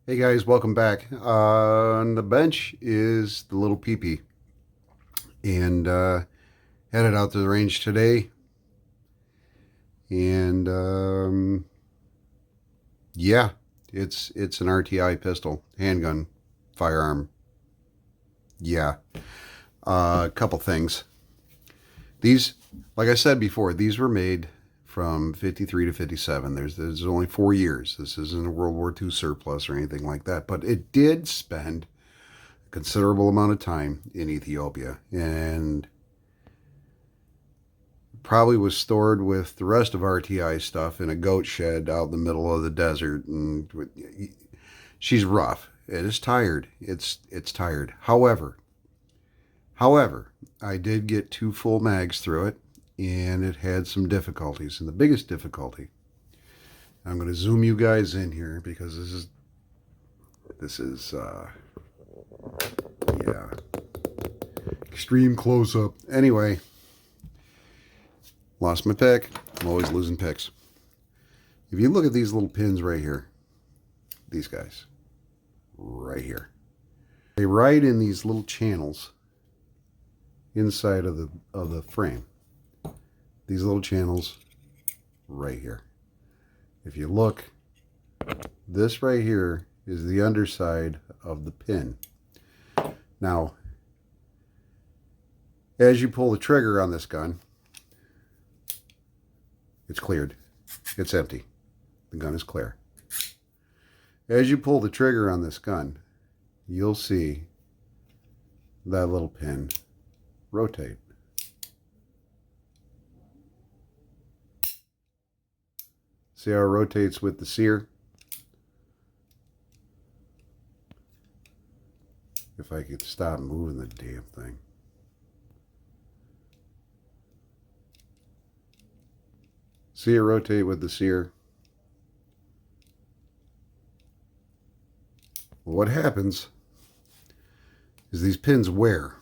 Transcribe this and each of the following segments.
Hey guys, welcome back. On the bench is the little peepee, and headed out to the range today. And yeah, it's an RTI pistol, handgun, firearm. Yeah, a couple things. These, like I said before, these were made from 53 to 57. There's only 4 years. This isn't a World War II surplus or anything like that, but it did spend considerable amount of time in Ethiopia and probably was stored with the rest of RTI stuff in a goat shed out in the middle of the desert. And she's rough. It is tired. It's tired. However, I did get 2 full mags through it, and it had some difficulties. And the biggest difficulty, I'm going to zoom you guys in here because this is yeah, extreme close up. Anyway, lost my pick. I'm always losing picks. If you look at these little pins right here, these guys, right here, they ride in these little channels inside of the frame. These little channels right here. If you look, this right here is the underside of the pin. Now, as you pull the trigger on this gun, it's cleared. It's empty. The gun is clear. As you pull the trigger on this gun, you'll see that little pin rotate. See how it rotates with the sear? If I could stop moving the damn thing. See it rotate with the sear? Well, what happens is these pins wear,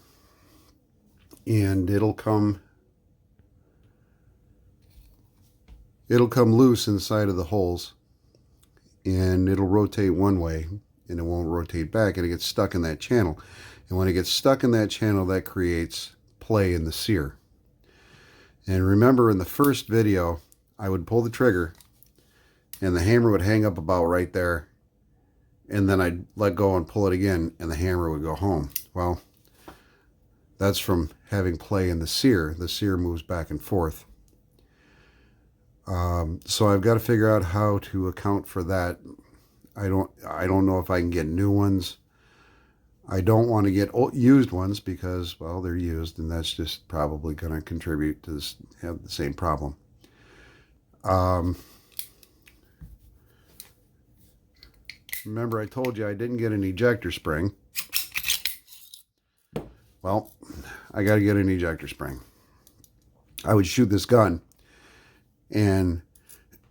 and it'll come loose inside of the holes, and it'll rotate one way and it won't rotate back, and it gets stuck in that channel. And when it gets stuck in that channel, that creates play in the sear. And remember, in the first video, I would pull the trigger and the hammer would hang up about right there, and then I'd let go and pull it again and the hammer would go home. Well, that's from having play in the sear. The sear moves back and forth. So I've got to figure out how to account for that. I don't know if I can get new ones. I don't want to get used ones because, well, they're used, and that's just probably going to contribute to this, have the same problem. Remember I told you I didn't get an ejector spring. Well, I got to get an ejector spring. I would shoot this gun, and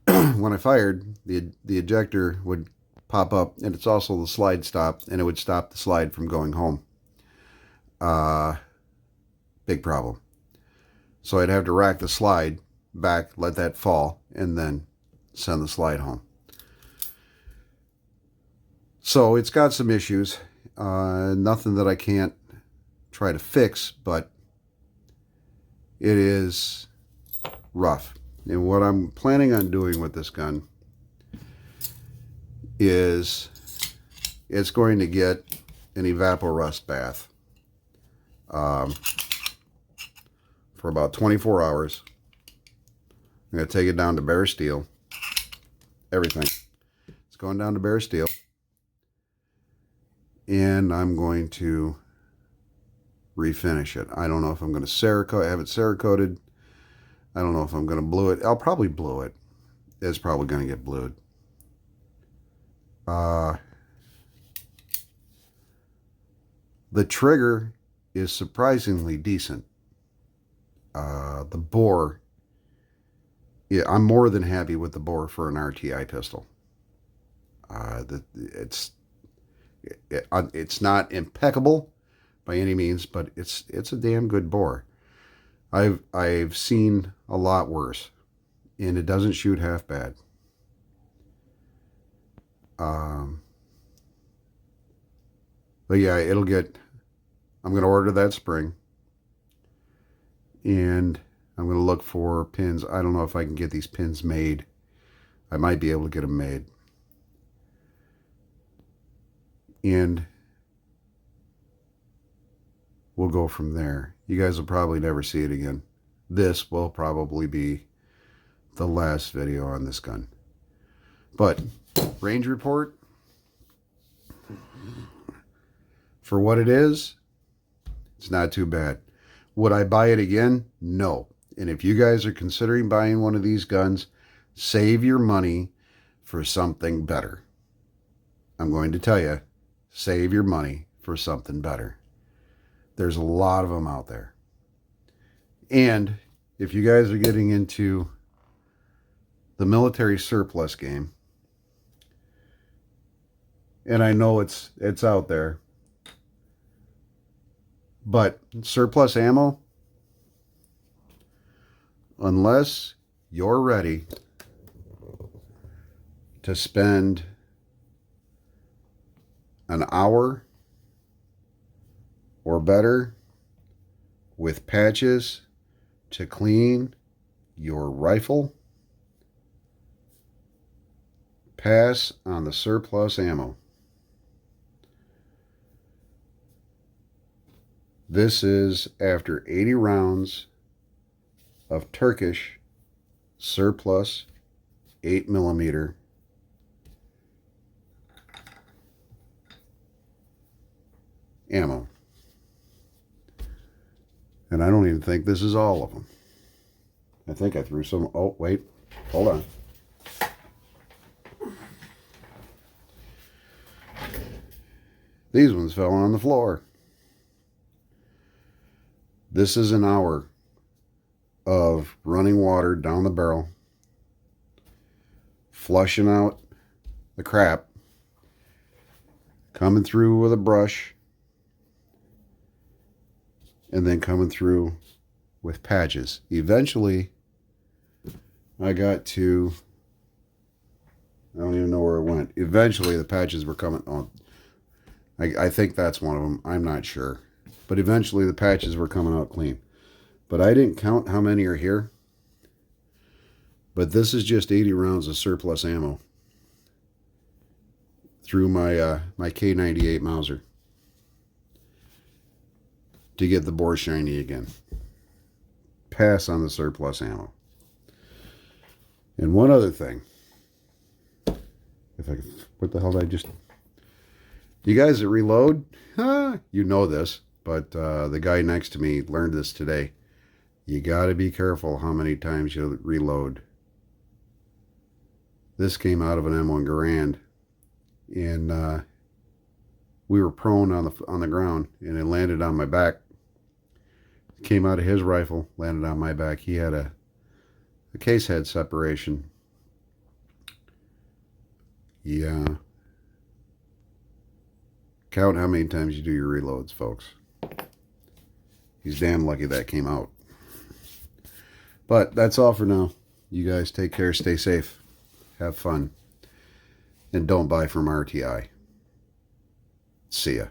when I fired, the ejector would pop up, and it's also the slide stop, and it would stop the slide from going home. Big problem. So I'd have to rack the slide back, let that fall, and then send the slide home. So it's got some issues. Nothing that I can't try to fix, but it is rough. And what I'm planning on doing with this gun is it's going to get an evaporust bath for about 24 hours. I'm going to take it down to bare steel. Everything. It's going down to bare steel. And I'm going to refinish it. I don't know if I'm going to have it Cerakoted. I don't know if I'm going to blue it. I'll probably blue it. It's probably going to get blued. The trigger is surprisingly decent. The bore, yeah, I'm more than happy with the bore for an RTI pistol. It's not impeccable by any means, but it's a damn good bore. I've seen a lot worse, and it doesn't shoot half bad. But yeah, I'm going to order that spring. And I'm going to look for pins. I don't know if I can get these pins made. I might be able to get them made. And we'll go from there. You guys will probably never see it again. This will probably be the last video on this gun. But range report, for what it is, it's not too bad. Would I buy it again? No. And if you guys are considering buying one of these guns, save your money for something better. I'm going to tell you, save your money for something better. There's a lot of them out there. And if you guys are getting into the military surplus game, and I know it's out there, but surplus ammo, unless you're ready to spend an hour or better with patches to clean your rifle, pass on the surplus ammo. This is after 80 rounds of Turkish surplus 8mm ammo. And I don't even think this is all of them. I think I threw some. Oh, wait. Hold on. These ones fell on the floor. This is an hour of running water down the barrel, flushing out the crap, coming through with a brush, and then coming through with patches. Eventually, I got to, I don't even know where it went. Eventually, the patches were coming on. I think that's one of them. I'm not sure. But eventually, the patches were coming out clean. But I didn't count how many are here. But this is just 80 rounds of surplus ammo through my my K98 Mauser to get the bore shiny again. Pass on the surplus ammo. And one other thing. If I can, what the hell did I just... You guys that reload, you know this, but the guy next to me learned this today. You got to be careful how many times you reload. This came out of an M1 Garand, and we were prone on the ground, and it landed on my back. It came out of his rifle, landed on my back. He had a case head separation. Yeah. Count how many times you do your reloads, folks. He's damn lucky that came out. But that's all for now. You guys take care, stay safe, have fun, and don't buy from RTI. See ya.